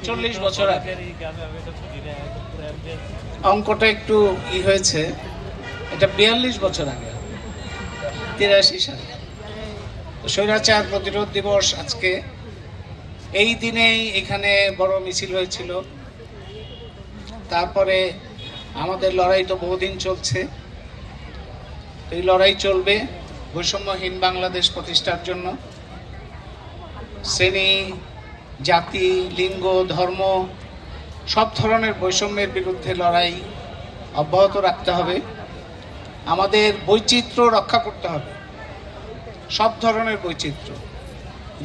40 বছর আগে। অঙ্কটা একটু হয়েছে, এটা 42 বছর আগে, 83 সালে। স্বৈরাচার প্রতিরোধ দিবস আজকে। এই দিনেই এখানে বড় মিছিল হয়েছিল। তারপরে আমাদের লড়াই তো বহুদিন চলছে, এই লড়াই চলবে বৈষম্যহীন বাংলাদেশ প্রতিষ্ঠার জন্য। শ্রেণী, জাতি, লিঙ্গ, ধর্ম সব ধরনের বৈষম্যের বিরুদ্ধে লড়াই অব্যাহত রাখতে হবে। আমাদের বৈচিত্র্য রক্ষা করতে হবে, সব ধরনের বৈচিত্র্য।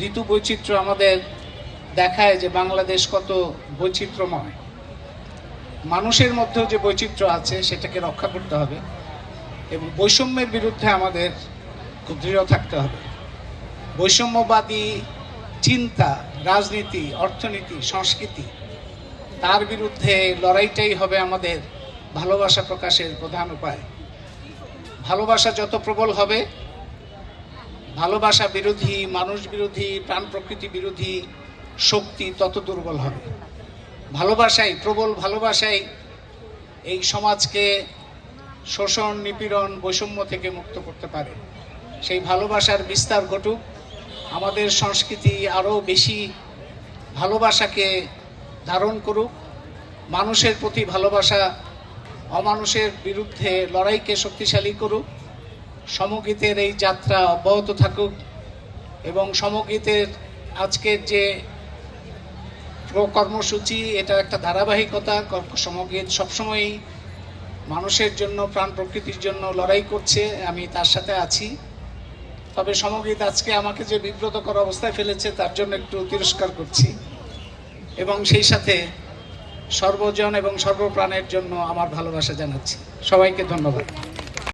ঋতু বৈচিত্র্য আমাদের দেখায় যে বাংলাদেশ কত বৈচিত্র্যময়। মানুষের মধ্যেও যে বৈচিত্র্য আছে সেটাকে রক্ষা করতে হবে এবং বৈষম্যের বিরুদ্ধে আমাদের খুব দৃঢ় থাকতে হবে। বৈষম্যবাদী চিন্তা, রাজনীতি, অর্থনীতি, সংস্কৃতি, তার বিরুদ্ধে লড়াইটাই হবে আমাদের ভালোবাসা প্রকাশের প্রধান উপায়। ভালোবাসা যত প্রবল হবে, ভালোবাসা বিরোধী, মানুষ বিরোধী, প্রাণ প্রকৃতি বিরোধী শক্তি তত দুর্বল হবে। ভালোবাসাই, প্রবল ভালোবাসাই এই সমাজকে শোষণ, নিপীড়ন, বৈষম্য থেকে মুক্ত করতে পারে। সেই ভালোবাসার বিস্তার ঘটুক। আমাদের সংস্কৃতি আরও বেশি ভালোবাসাকে ধারণ করুক। মানুষের প্রতি ভালোবাসা অমানুষের বিরুদ্ধে লড়াইকে শক্তিশালী করুক। সমগীতের এই যাত্রা অব্যাহত থাকুক এবং সমগীতের আজকের যে কর্মসূচি, এটা একটা ধারাবাহিকতা। সমগীত সবসময়ই মানুষের জন্য, প্রাণ প্রকৃতির জন্য লড়াই করছে, আমি তার সাথে আছি। তবে সমগীত আজকে আমাকে যে বিব্রতকর অবস্থায় ফেলেছে তার জন্য একটু তিরস্কার করছি এবং সেই সাথে সর্বজন এবং সর্বপ্রাণের জন্য আমার ভালোবাসা জানাচ্ছি। সবাইকে ধন্যবাদ।